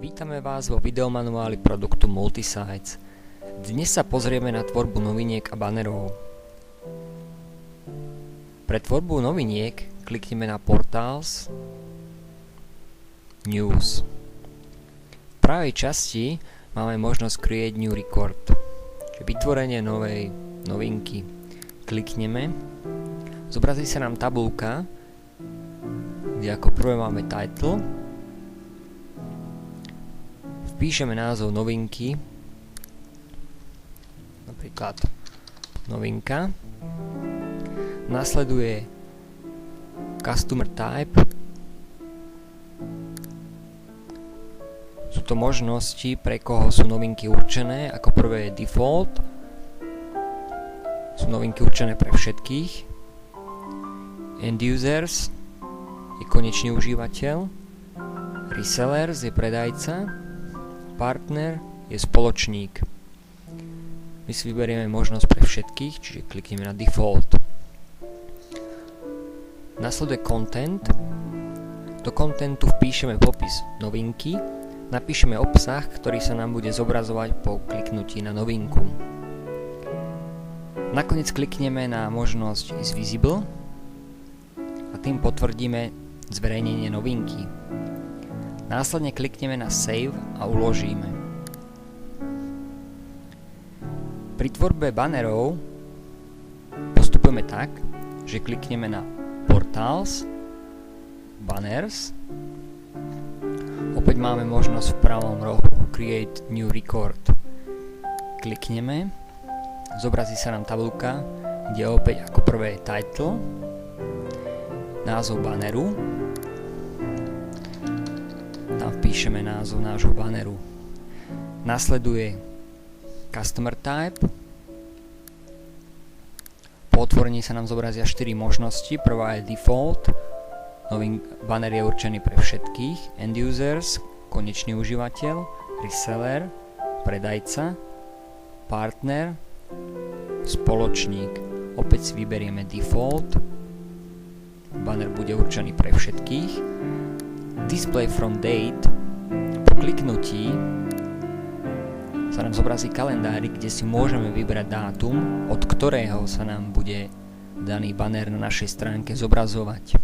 Vítame vás vo videomanuáli produktu Multisites. Dnes sa pozrieme na tvorbu noviniek a banerov. Pre tvorbu noviniek klikneme na Portals, News. V pravej časti máme možnosť Create New Record, čiže vytvorenie novej novinky. Klikneme, zobrazí sa nám tabuľka, kde ako prvé máme title, vpíšeme názov novinky, napríklad novinka, nasleduje Customer Type, sú to možnosti, pre koho sú novinky určené. Ako prvé je Default, sú novinky určené pre všetkých. End Users je konečný užívateľ, Resellers je predajca, Partner je spoločník. My si vyberieme možnosť pre všetkých, čiže klikneme na Default. Nasleduje Content. Do kontentu vpíšeme popis novinky, napíšeme obsah, ktorý sa nám bude zobrazovať po kliknutí na novinku. Nakoniec klikneme na možnosť Is Visible a tým potvrdíme zverejnenie novinky. Následne klikneme na Save a uložíme. Pri tvorbe banerov postupujeme tak, že klikneme na Portals, Banners. Opäť máme možnosť v pravom rohu Create New Record. Klikneme, zobrazí sa nám tabuľka, kde opäť ako prvé je title, názov banneru. Tam vpíšeme názov nášho banneru. Nasleduje Customer Type. Po otvorení sa nám zobrazia 4 možnosti. Prvá je Default. Banner je určený pre všetkých. End Users, konečný užívateľ. Reseller, predajca. Partner, spoločník. Opäť si vyberieme Default. Banner bude určený pre všetkých. Display from Date. Po kliknutí sa nám zobrazí kalendárik, kde si môžeme vybrať dátum, od ktorého sa nám bude daný banner na našej stránke zobrazovať.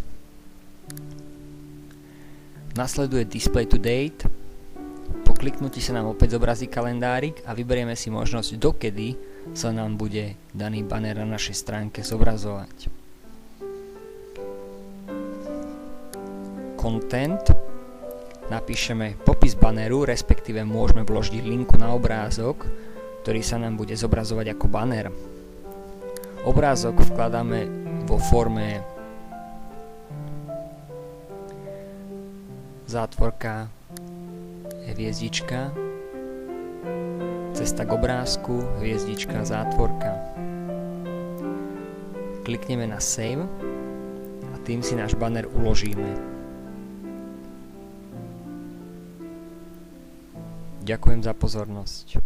Nasleduje Display to Date. Po kliknutí sa nám opäť zobrazí kalendárik a vyberieme si možnosť, dokedy sa nám bude daný banner na našej stránke zobrazovať. Content. Napíšeme popis banneru, respektíve môžeme vložiť linku na obrázok, ktorý sa nám bude zobrazovať ako banner. Obrázok vkladáme vo forme zátvorka, hviezdička, cesta k obrázku, hviezdička, zátvorka. Klikneme na Save a tým si náš banner uložíme. Ďakujem za pozornosť.